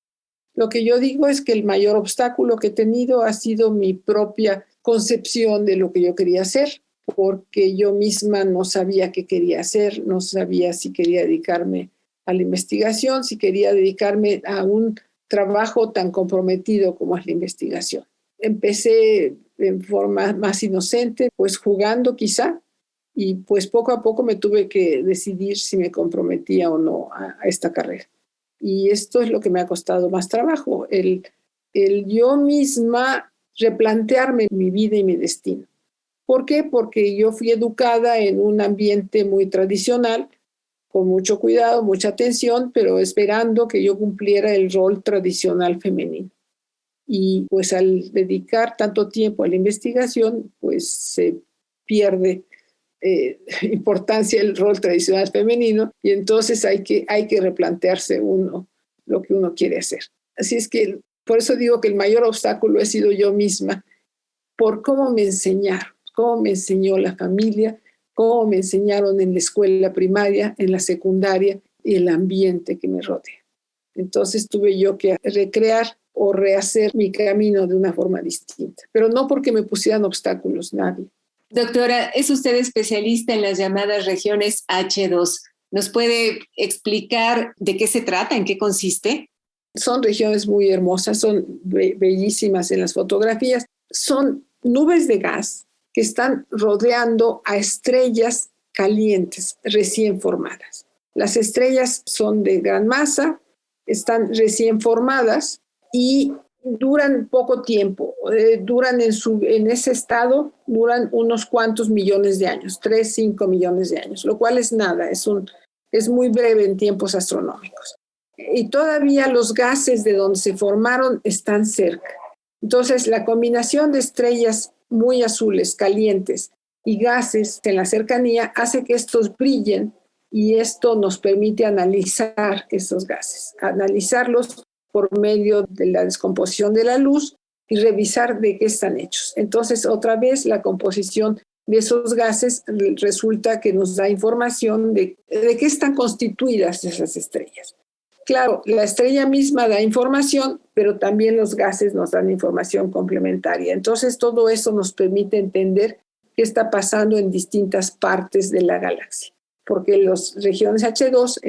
Lo que yo digo es que el mayor obstáculo que he tenido ha sido mi propia concepción de lo que yo quería hacer, porque yo misma no sabía qué quería hacer, no sabía si quería dedicarme a la investigación, si quería dedicarme a un trabajo tan comprometido como es la investigación. Empecé en forma más inocente, pues jugando quizá, y pues poco a poco me tuve que decidir si me comprometía o no a esta carrera. Y esto es lo que me ha costado más trabajo, el yo misma replantearme mi vida y mi destino. ¿Por qué? Porque yo fui educada en un ambiente muy tradicional, con mucho cuidado, mucha atención, pero esperando que yo cumpliera el rol tradicional femenino. Y pues al dedicar tanto tiempo a la investigación, pues se pierde importancia el rol tradicional femenino y entonces hay que replantearse uno lo que uno quiere hacer. Así es que por eso digo que el mayor obstáculo he sido yo misma, por cómo me enseñaron, cómo me enseñó la familia, cómo me enseñaron en la escuela primaria, en la secundaria y el ambiente que me rodea. Entonces tuve yo que recrear o rehacer mi camino de una forma distinta, pero no porque me pusieran obstáculos, nadie. Doctora, es usted especialista en las llamadas regiones H2. ¿Nos puede explicar de qué se trata, en qué consiste? Son regiones muy hermosas, son bellísimas en las fotografías. Son nubes de gas que están rodeando a estrellas calientes recién formadas. Las estrellas son de gran masa, están recién formadas y duran poco tiempo. Duran en ese estado, duran unos cuantos millones de años, 3, 5 millones de años, lo cual es nada, es muy breve en tiempos astronómicos. Y todavía los gases de donde se formaron están cerca. Entonces, la combinación de estrellas muy azules, calientes, y gases en la cercanía hace que estos brillen y esto nos permite analizar esos gases, analizarlos por medio de la descomposición de la luz y revisar de qué están hechos. Entonces, otra vez, la composición de esos gases resulta que nos da información de qué están constituidas esas estrellas. Claro, la estrella misma da información, pero también los gases nos dan información complementaria. Entonces, todo eso nos permite entender qué está pasando en distintas partes de la galaxia, porque las regiones H2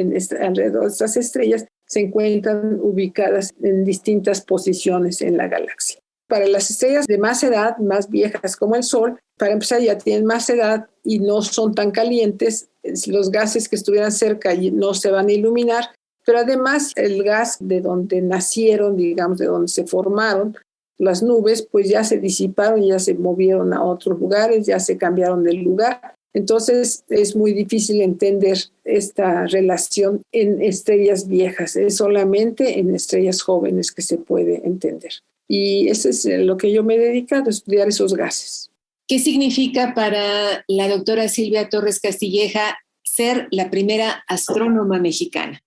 alrededor de estas estrellas se encuentran ubicadas en distintas posiciones en la galaxia. Para las estrellas de más edad, más viejas como el Sol, para empezar ya tienen más edad y no son tan calientes, los gases que estuvieran cerca no se van a iluminar, pero además el gas de donde nacieron, digamos, de donde se formaron las nubes, pues ya se disiparon, ya se movieron a otros lugares, ya se cambiaron de lugar. Entonces es muy difícil entender esta relación en estrellas viejas, es solamente en estrellas jóvenes que se puede entender. Y eso es lo que yo me he dedicado, a estudiar esos gases. ¿Qué significa para la doctora Silvia Torres Castilleja ser la primera astrónoma mexicana?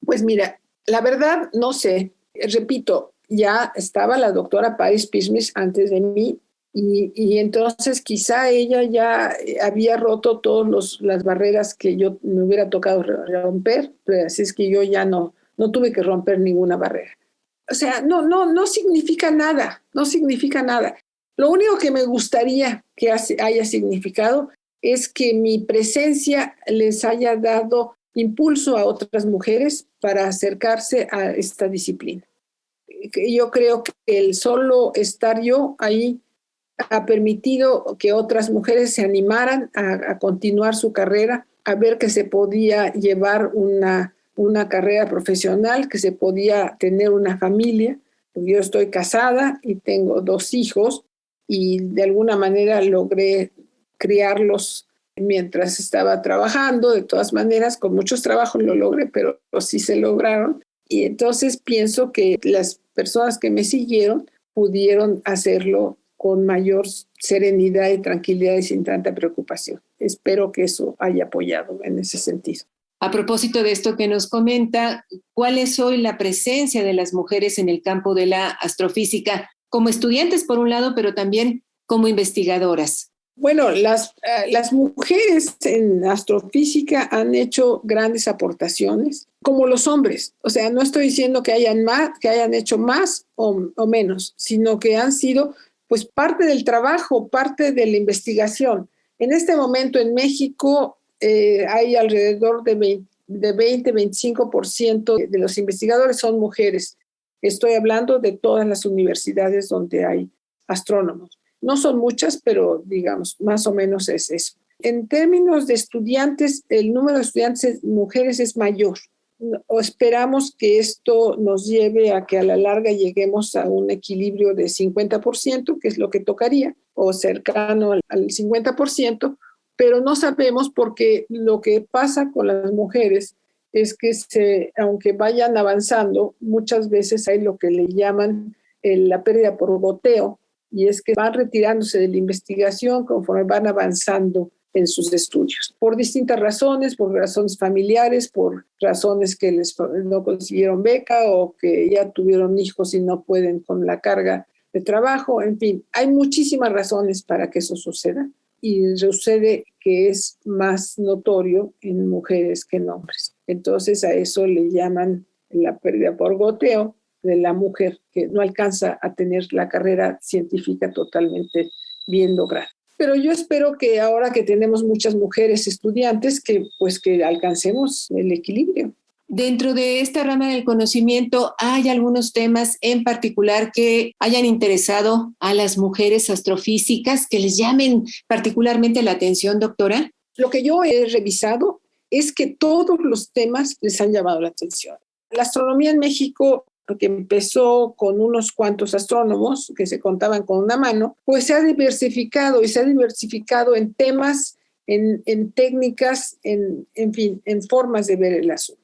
Pues mira, la verdad no sé, repito, ya estaba la doctora Paris Pismis antes de mí, y entonces quizá ella ya había roto todas las barreras que yo me hubiera tocado romper, pero así es que yo ya no tuve que romper ninguna barrera. O sea, no significa nada, no significa nada. Lo único que me gustaría que haya significado es que mi presencia les haya dado impulso a otras mujeres para acercarse a esta disciplina. Yo creo que el solo estar yo ahí ha permitido que otras mujeres se animaran a continuar su carrera, a ver que se podía llevar una carrera profesional, que se podía tener una familia. Yo estoy casada y tengo 2 hijos y de alguna manera logré criarlos mientras estaba trabajando. De todas maneras, con muchos trabajos lo logré, pero sí se lograron. Y entonces pienso que las personas que me siguieron pudieron hacerlo con mayor serenidad y tranquilidad y sin tanta preocupación. Espero que eso haya apoyado en ese sentido. A propósito de esto que nos comenta, ¿cuál es hoy la presencia de las mujeres en el campo de la astrofísica, como estudiantes por un lado, pero también como investigadoras? Bueno, las mujeres en astrofísica han hecho grandes aportaciones, como los hombres. O sea, no estoy diciendo que hayan hecho más o menos, sino que han sido pues parte del trabajo, parte de la investigación. En este momento en México hay alrededor de 20-25% de los investigadores son mujeres. Estoy hablando de todas las universidades donde hay astrónomos. No son muchas, pero digamos, más o menos es eso. En términos de estudiantes, el número de estudiantes mujeres es mayor. O esperamos que esto nos lleve a que a la larga lleguemos a un equilibrio de 50%, que es lo que tocaría, o cercano al 50%, pero no sabemos porque lo que pasa con las mujeres es que aunque vayan avanzando, muchas veces hay lo que le llaman la pérdida por goteo, y es que van retirándose de la investigación conforme van avanzando en sus estudios, por distintas razones, por razones familiares, por razones que no consiguieron beca o que ya tuvieron hijos y no pueden con la carga de trabajo. En fin, hay muchísimas razones para que eso suceda, y sucede que es más notorio en mujeres que en hombres. Entonces a eso le llaman la pérdida por goteo de la mujer que no alcanza a tener la carrera científica totalmente bien lograda. Pero yo espero que ahora que tenemos muchas mujeres estudiantes, que alcancemos el equilibrio. Dentro de esta rama del conocimiento, ¿hay algunos temas en particular que hayan interesado a las mujeres astrofísicas que les llamen particularmente la atención, doctora? Lo que yo he revisado es que todos los temas les han llamado la atención. La astronomía en México, que empezó con unos cuantos astrónomos que se contaban con una mano, pues se ha diversificado en temas, en técnicas, en fin, en formas de ver el asunto.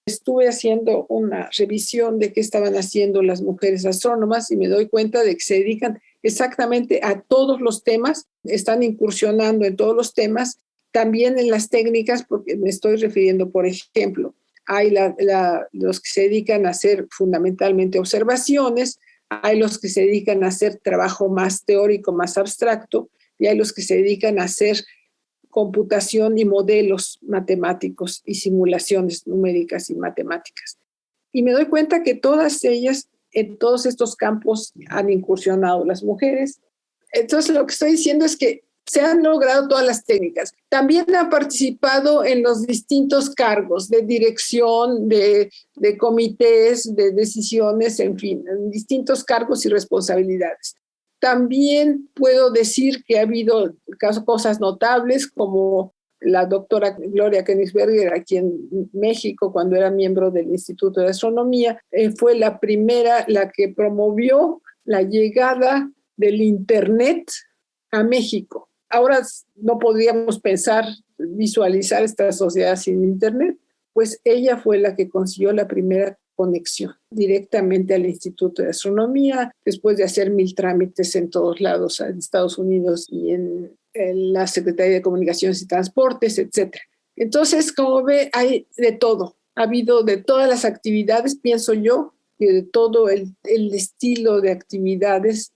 Estuve haciendo una revisión de qué estaban haciendo las mujeres astrónomas y me doy cuenta de que se dedican exactamente a todos los temas, están incursionando en todos los temas, también en las técnicas, porque me estoy refiriendo, por ejemplo, hay los que se dedican a hacer fundamentalmente observaciones, hay los que se dedican a hacer trabajo más teórico, más abstracto, y hay los que se dedican a hacer computación y modelos matemáticos y simulaciones numéricas y matemáticas. Y me doy cuenta que todas ellas, en todos estos campos, han incursionado las mujeres. Entonces, lo que estoy diciendo es que se han logrado todas las técnicas. También han participado en los distintos cargos de dirección, de comités, de decisiones, en fin, en distintos cargos y responsabilidades. También puedo decir que ha habido cosas notables, como la doctora Gloria Königsberger aquí en México, cuando era miembro del Instituto de Astronomía, fue la primera, la que promovió la llegada del Internet a México. Ahora no podríamos visualizar esta sociedad sin Internet, pues ella fue la que consiguió la primera conexión directamente al Instituto de Astronomía, después de hacer 1000 trámites en todos lados, en Estados Unidos y en la Secretaría de Comunicaciones y Transportes, etc. Entonces, como ve, hay de todo. Ha habido de todas las actividades, pienso yo, que de todo el estilo de actividades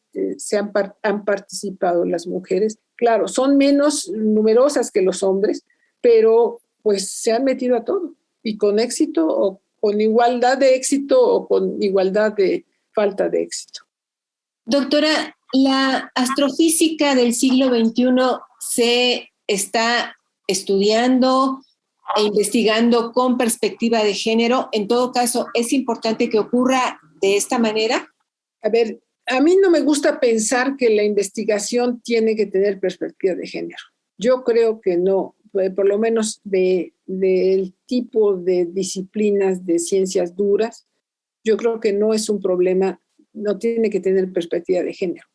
han participado las mujeres. Claro, son menos numerosas que los hombres, pero pues se han metido a todo, y con éxito o con igualdad de éxito o con igualdad de falta de éxito. Doctora, la astrofísica del siglo XXI se está estudiando e investigando con perspectiva de género. En todo caso, ¿es importante que ocurra de esta manera? A ver, a mí no me gusta pensar que la investigación tiene que tener perspectiva de género. Yo creo que no, por lo menos del tipo de disciplinas de ciencias duras, yo creo que no es un problema, no tiene que tener perspectiva de género.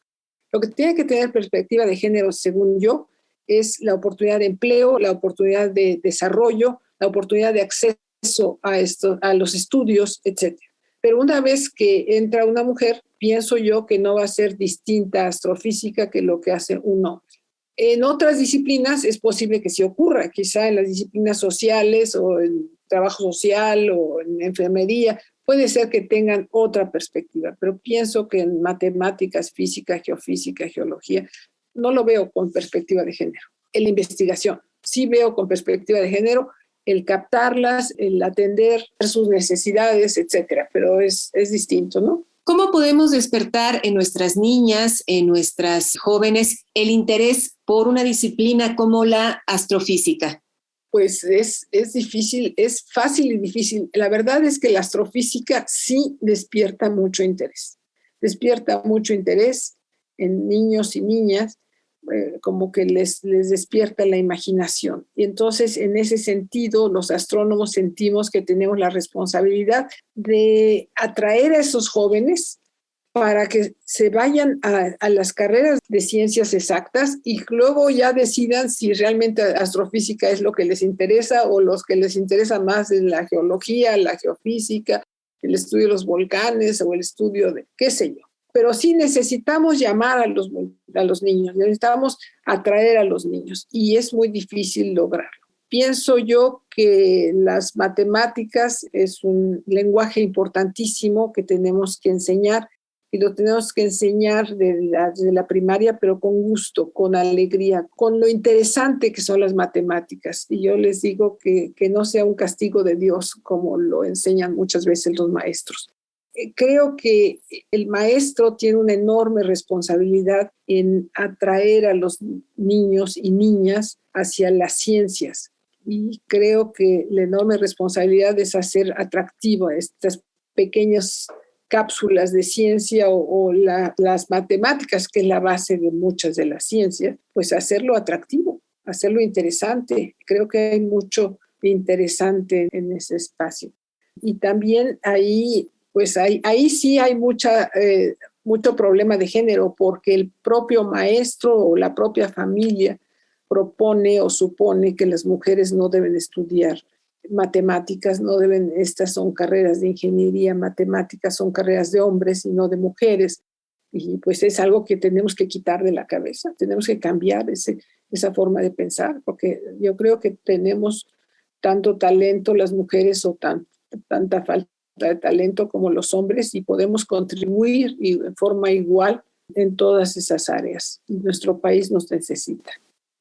Lo que tiene que tener perspectiva de género, según yo, es la oportunidad de empleo, la oportunidad de desarrollo, la oportunidad de acceso a los estudios, etc. Pero una vez que entra una mujer, pienso yo que no va a ser distinta astrofísica que lo que hace un hombre. En otras disciplinas es posible que sí ocurra, quizá en las disciplinas sociales o en trabajo social o en enfermería, puede ser que tengan otra perspectiva, pero pienso que en matemáticas, física, geofísica, geología, no lo veo con perspectiva de género. En la investigación sí veo con perspectiva de género el captarlas, el atender sus necesidades, etcétera, pero es distinto, ¿no? ¿Cómo podemos despertar en nuestras niñas, en nuestras jóvenes, el interés por una disciplina como la astrofísica? Pues es difícil, es fácil y difícil. La verdad es que la astrofísica sí despierta mucho interés. Despierta mucho interés en niños y niñas, como que les despierta la imaginación. Y entonces, en ese sentido, los astrónomos sentimos que tenemos la responsabilidad de atraer a esos jóvenes para que se vayan a las carreras de ciencias exactas y luego ya decidan si realmente astrofísica es lo que les interesa o los que les interesa más es la geología, la geofísica, el estudio de los volcanes o el estudio de qué sé yo. Pero sí necesitamos llamar a los niños, necesitamos atraer a los niños y es muy difícil lograrlo. Pienso yo que las matemáticas es un lenguaje importantísimo que tenemos que enseñar y lo tenemos que enseñar desde la primaria, pero con gusto, con alegría, con lo interesante que son las matemáticas. Y yo les digo que no sea un castigo de Dios, como lo enseñan muchas veces los maestros. Creo que el maestro tiene una enorme responsabilidad en atraer a los niños y niñas hacia las ciencias. Y creo que la enorme responsabilidad es hacer atractiva estas pequeñas cápsulas de ciencia o las matemáticas, que es la base de muchas de las ciencias, pues hacerlo atractivo, hacerlo interesante. Creo que hay mucho interesante en ese espacio. Y también ahí sí hay mucho problema de género, porque el propio maestro o la propia familia propone o supone que las mujeres no deben estudiar matemáticas, estas son carreras de ingeniería, matemáticas son carreras de hombres y no de mujeres, y pues es algo que tenemos que quitar de la cabeza, tenemos que cambiar esa forma de pensar, porque yo creo que tenemos tanto talento las mujeres o tanta falta de talento como los hombres y podemos contribuir de forma igual en todas esas áreas y nuestro país nos necesita.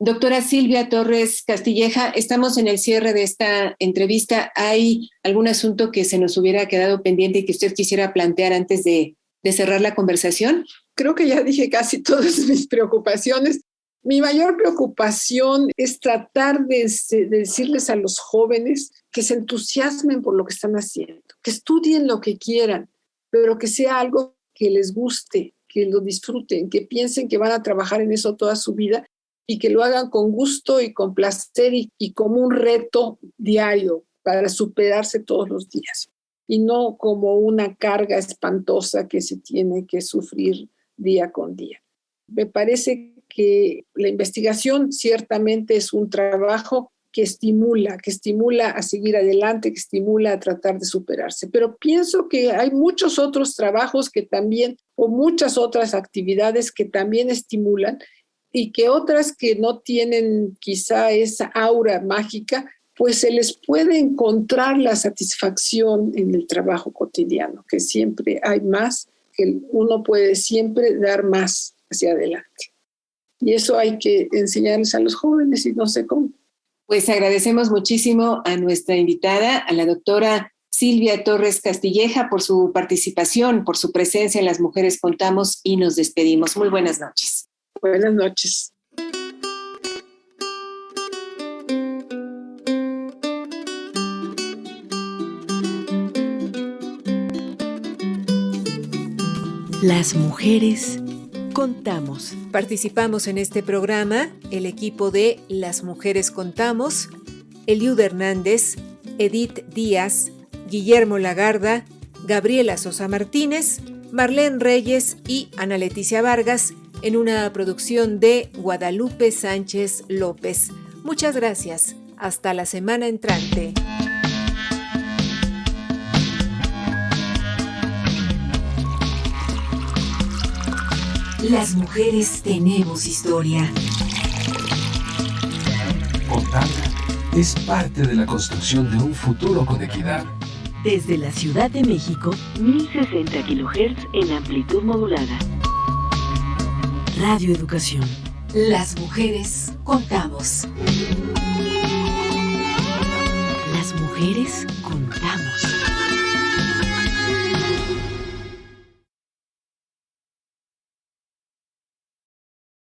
Doctora Silvia Torres Castilleja, estamos en el cierre de esta entrevista. ¿Hay algún asunto que se nos hubiera quedado pendiente y que usted quisiera plantear antes de cerrar la conversación? Creo que ya dije casi todas mis preocupaciones. Mi mayor preocupación es tratar de decirles a los jóvenes que se entusiasmen por lo que están haciendo, que estudien lo que quieran, pero que sea algo que les guste, que lo disfruten, que piensen que van a trabajar en eso toda su vida y que lo hagan con gusto y con placer y como un reto diario para superarse todos los días y no como una carga espantosa que se tiene que sufrir día con día. Me parece que la investigación ciertamente es un trabajo que estimula a seguir adelante, que estimula a tratar de superarse. Pero pienso que hay muchos otros trabajos que también, o muchas otras actividades que también estimulan y que otras que no tienen quizá esa aura mágica, pues se les puede encontrar la satisfacción en el trabajo cotidiano, que siempre hay más, que uno puede siempre dar más hacia adelante. Y eso hay que enseñarles a los jóvenes y no sé cómo. Pues agradecemos muchísimo a nuestra invitada, a la doctora Silvia Torres Castilleja, por su participación, por su presencia en Las Mujeres Contamos y nos despedimos. Muy buenas noches. Buenas noches. Las Mujeres Contamos. Participamos en este programa el equipo de Las Mujeres Contamos, Eliud Hernández, Edith Díaz, Guillermo Lagarda, Gabriela Sosa Martínez, Marlene Reyes y Ana Leticia Vargas, en una producción de Guadalupe Sánchez López. Muchas gracias. Hasta la semana entrante. Las mujeres tenemos historia. Contarla es parte de la construcción de un futuro con equidad. Desde la Ciudad de México, 1060 kHz en amplitud modulada. Radio Educación. Las mujeres contamos. Las mujeres contamos.